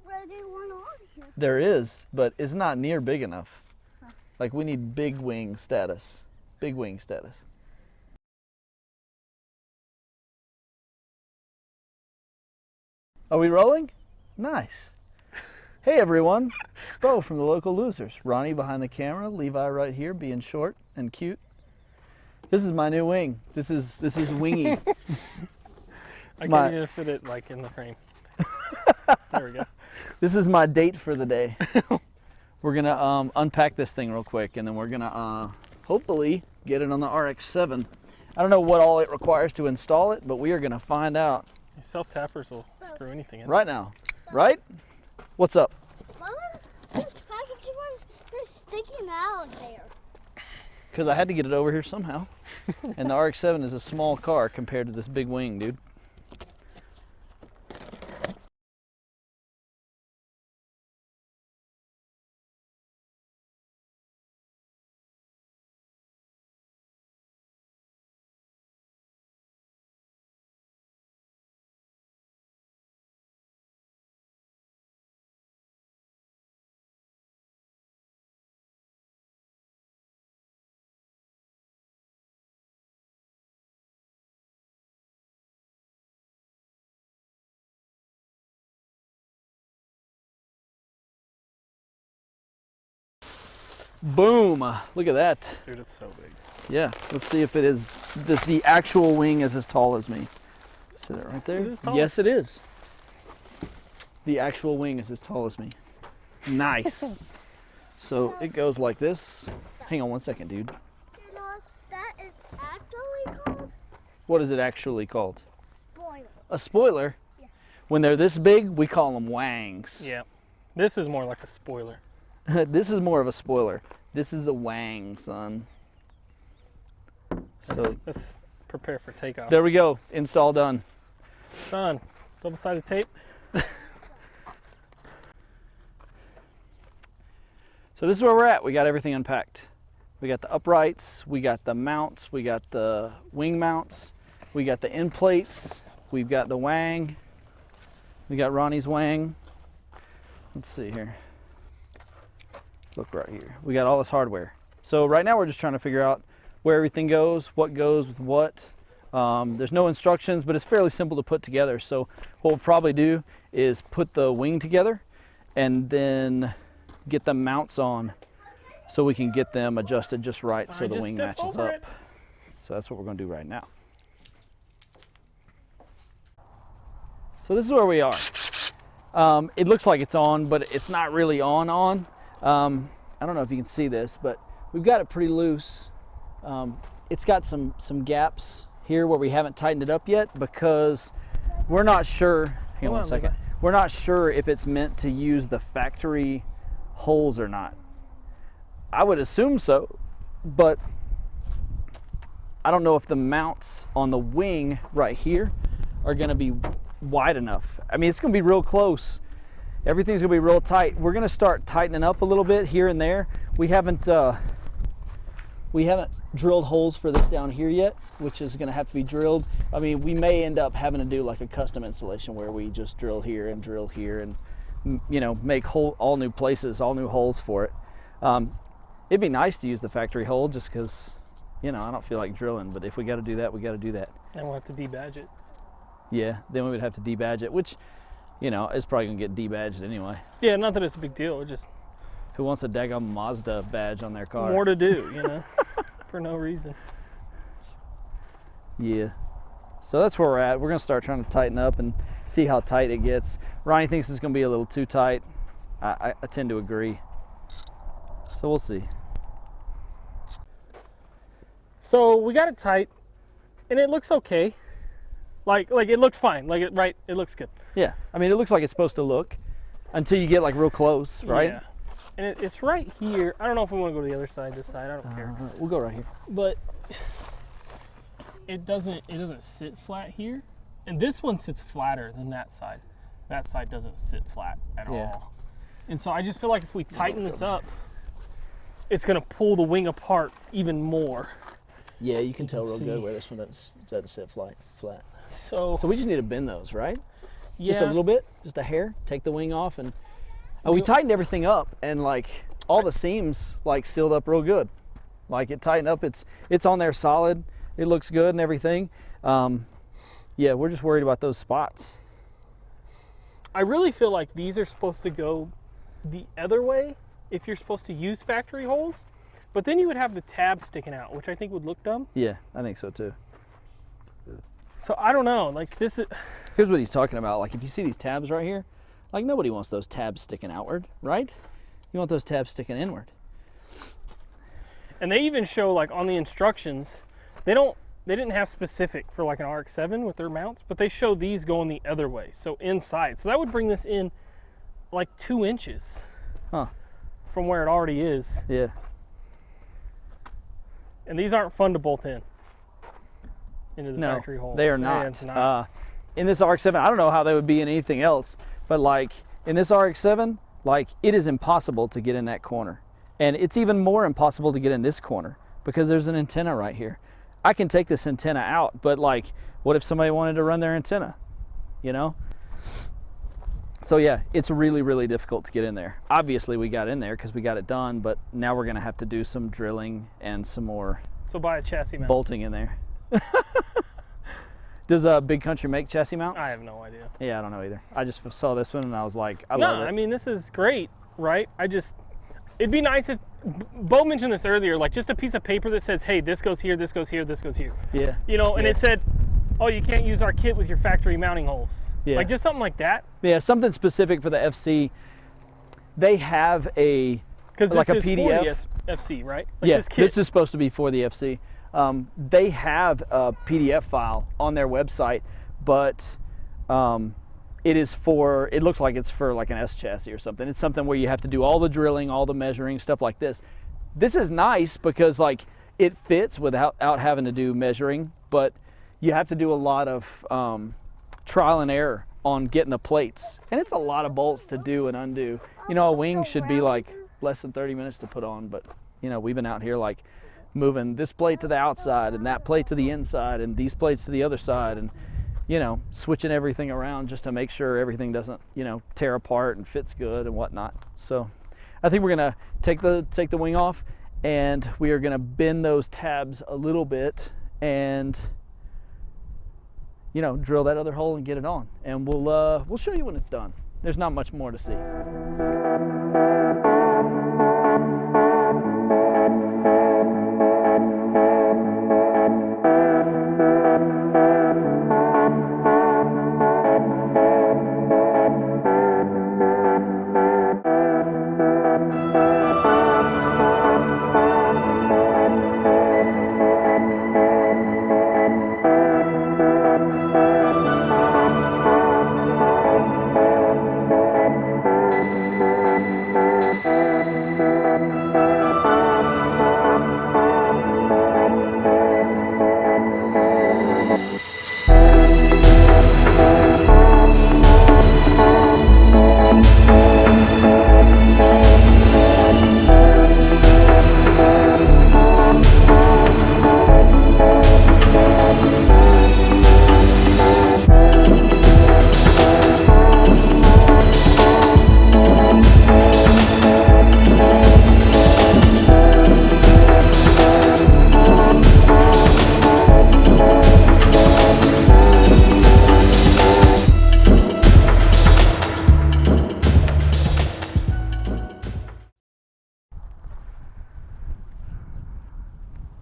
already one on here. There is, but it's not near big enough. Like, we need big wing status. Big wing status. Are we rolling? Nice. Hey everyone, Beau from the Local Losers. Ronnie behind the camera, Levi right here being short and cute. This is my new wing. This is Wingy. I can't even fit it like in the frame. There we go. This is my date for the day. We're gonna unpack this thing real quick, and then we're gonna hopefully get it on the RX7. I don't know what all it requires to install it, but we are gonna find out. Self-tappers will screw anything in. Right now, right? What's up? Why was this package just sticking out there? Because I had to get it over here somehow. And the RX-7 is a small car compared to this big wing, dude. Boom! Look at that. Dude, it's so big. Yeah, let's see if it is the actual wing is as tall as me. Sit it right there. It is tall. Yes, it is. The actual wing is as tall as me. Nice. So it goes like this. Hang on one second, dude. You know what that is actually called? What is it actually called? Spoiler. A spoiler? Yeah. When they're this big, we call them wangs. Yeah. This is more like a spoiler. This is more of a spoiler. This is a wang, son. So Let's prepare for takeoff. there we go. Install done. Done. Double-sided tape. So this is where we're at. We got everything unpacked. We got the uprights, we got the mounts, we got the wing mounts, we got the end plates, we've got the wang, we got Ronnie's wang. Let's see here. Let's look right here. We got all this hardware. So right now we're just trying to figure out where everything goes, what goes with what. There's no instructions, but it's fairly simple to put together. So what we'll probably do is put the wing together and then get the mounts on so we can get them adjusted just right so the wing matches up. So that's what we're going to do right now. So this is where we are. It looks like it's on, but it's not really on. I don't know if you can see this, but we've got it pretty loose. It's got some gaps here where we haven't tightened it up yet because we're not sure. Hang on one second. We're not sure if it's meant to use the factory holes or not. I would assume so, but I don't know if the mounts on the wing right here are going to be wide enough. I mean, it's going to be real close. Everything's going to be real tight. We're going to start tightening up a little bit here and there. We haven't drilled holes for this down here yet, which is going to have to be drilled. I mean, we may end up having to do like a custom installation where we just drill here and you know, make all new places, all new holes for it. It'd be nice to use the factory hole just because, you know, I don't feel like drilling, but if we got to do that, we got to do that. And we'll have to debadge it. Yeah, then we would have to debadge it, which, you know, is probably going to get debadged anyway. Yeah, not that it's a big deal. It just... Who wants a daggone Mazda badge on their car? More to do, you know, for no reason. Yeah. So that's where we're at. We're going to start trying to tighten up and see how tight it gets. Ronnie thinks it's going to be a little too tight. I tend to agree. So we'll see. So we got it tight, and it looks okay. Like it looks fine. Like it looks good. Yeah. I mean, it looks like it's supposed to look until you get like real close, right? Yeah. And it's right here. I don't know if we want to go to the other side, this side. I don't care. We'll go right here. But it doesn't sit flat here. And this one sits flatter than that side. That side doesn't sit flat at all. And so I just feel like if we tighten this up, it's going to pull the wing apart even more. Yeah, you can tell real good where this one doesn't sit flat. So we just need to bend those, right? just a little bit, just a hair. Take the wing off, and we tightened everything up, and like all the seams like sealed up real good. Like it tightened up. It's on there solid. It looks good and everything. Yeah, we're just worried about those spots. I really feel like these are supposed to go the other way if you're supposed to use factory holes, but then you would have the tab sticking out, which I think would look dumb. Yeah, I think so too. So I don't know, like this is... Here's what he's talking about. Like if you see these tabs right here, like nobody wants those tabs sticking outward, right? You want those tabs sticking inward. And they even show like on the instructions, they didn't have specific for like an RX7 with their mounts, but they show these going the other way, so inside. So that would bring this in like 2 inches from where it already is. Yeah. And these aren't fun to bolt in into the factory hole. They are not. In this RX7, I don't know how they would be in anything else, but like in this RX7, like it is impossible to get in that corner. And it's even more impossible to get in this corner because there's an antenna right here. I can take this antenna out, but like, what if somebody wanted to run their antenna, you know? So yeah, it's really, really difficult to get in there. Obviously we got in there because we got it done, but now we're gonna have to do some drilling and some more So buy a chassis mount. bolting in there. Does Big Country make chassis mounts? I have no idea. Yeah, I don't know either. I just saw this one and I was like, I love it. I mean, this is great, right? It'd be nice if, Beau mentioned this earlier, like just a piece of paper that says, hey, this goes here, this goes here, this goes here. Yeah. You know, and it said, oh, you can't use our kit with your factory mounting holes. Yeah. Like just something like that. Yeah, something specific for the FC. They have a, like a PDF. For the FC, right? Like Yes, this is supposed to be for the FC. They have a PDF file on their website, but it is for, it looks like it's for like an S chassis or something. It's something where you have to do all the drilling, all the measuring, stuff like this. This is nice because like it fits without having to do measuring, but you have to do a lot of trial and error on getting the plates. And it's a lot of bolts to do and undo. You know, a wing should be like less than 30 minutes to put on, but you know, we've been out here like moving this plate to the outside and that plate to the inside and these plates to the other side, and you know, switching everything around just to make sure everything doesn't, you know, tear apart and fits good and whatnot. So I think we're gonna take the wing off, and we are gonna bend those tabs a little bit and, you know, drill that other hole and get it on. And we'll show you when it's done. There's not much more to see.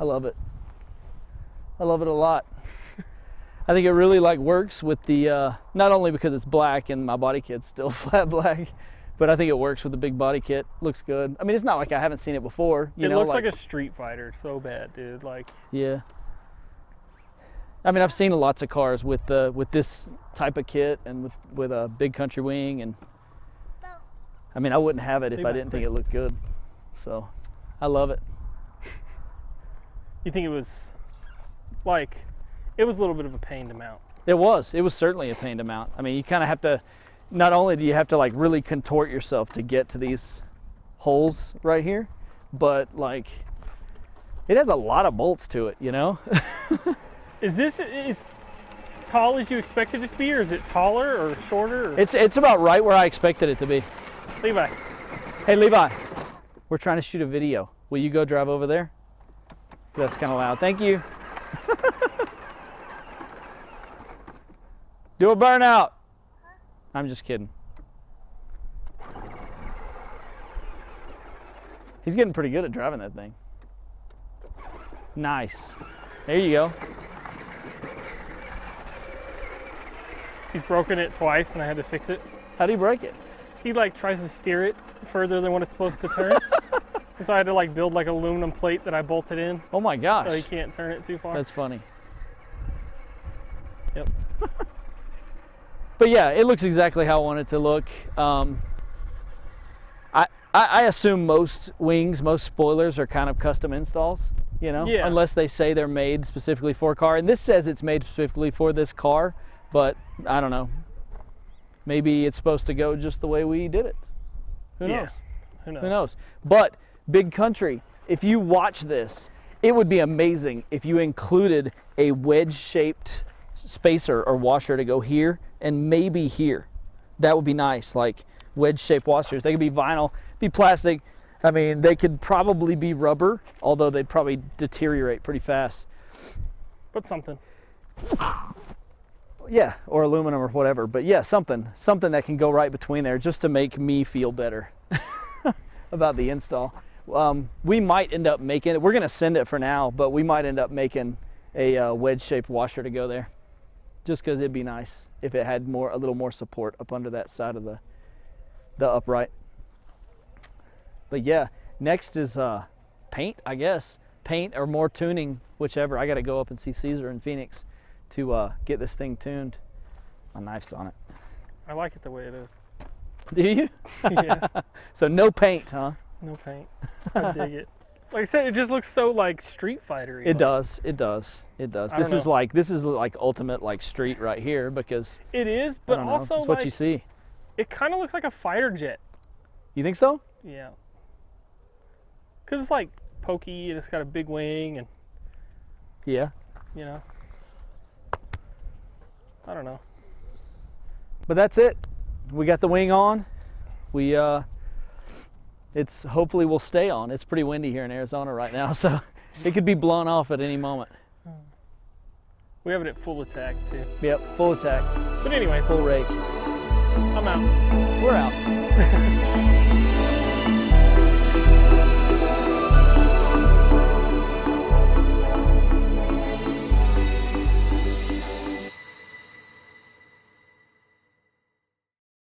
I love it. I love it a lot. I think it really like works with the, not only because it's black and my body kit's still flat black, but I think it works with the big body kit. Looks good. I mean, it's not like I haven't seen it before. It looks like a Street Fighter so bad, dude. Like, yeah. I mean, I've seen lots of cars with this type of kit and with a Big Country Wing, and I mean, I wouldn't have it if I didn't think it looked good. So, I love it. You think it was like, it was a little bit of a pain to mount. It was certainly a pain to mount. I mean, you kind of have to, not only do you have to like really contort yourself to get to these holes right here, but like it has a lot of bolts to it, you know? Is tall as you expected it to be, or is it taller or shorter? Or? It's about right where I expected it to be. Levi. Hey, Levi, we're trying to shoot a video. Will you go drive over there? That's kind of loud. Thank you. Do a burnout. I'm just kidding. He's getting pretty good at driving that thing. Nice. There you go. He's broken it twice and I had to fix it. How do you break it? He like tries to steer it further than what it's supposed to turn. And so I had to like build like an aluminum plate that I bolted in. Oh my gosh. So he can't turn it too far. That's funny. Yep. But yeah, it looks exactly how I want it to look. I assume most wings, most spoilers are kind of custom installs, you know, Yeah. unless they say they're made specifically for a car. And this says it's made specifically for this car, but I don't know. Maybe it's supposed to go just the way we did it. Who knows? Who knows? Who knows? But Big Country, if you watch this, it would be amazing if you included a wedge-shaped spacer or washer to go here and maybe here. That would be nice, like wedge-shaped washers. They could be vinyl, be plastic. I mean, they could probably be rubber, although they'd probably deteriorate pretty fast. But something. Yeah, or aluminum or whatever. But yeah, something that can go right between there just to make me feel better about the install. We might end up making it. We're going to send it for now, but we might end up making a wedge-shaped washer to go there, just because it'd be nice if it had a little more support up under that side of the upright. But yeah, next is paint, I guess. Paint or more tuning, whichever. I got to go up and see Caesar in Phoenix to get this thing tuned. My knife's on it. I like it the way it is. Do you? Yeah. So no paint, huh? No paint. I dig it. Like I said, it just looks so like Street Fighter-y. It does. It does. It does. This is like ultimate like street right here because it is, I but don't know, also it's like, what you see. it kind of looks like a fighter jet. You think so? Yeah. Because it's like pokey and it's got a big wing and, Yeah. you know, I don't know. But that's it. We got the wing on. We it's hopefully will stay on. It's pretty windy here in Arizona right now, so it could be blown off at any moment. We have it at full attack too. Yep, full attack, But anyways, full rake. I'm out. We're out.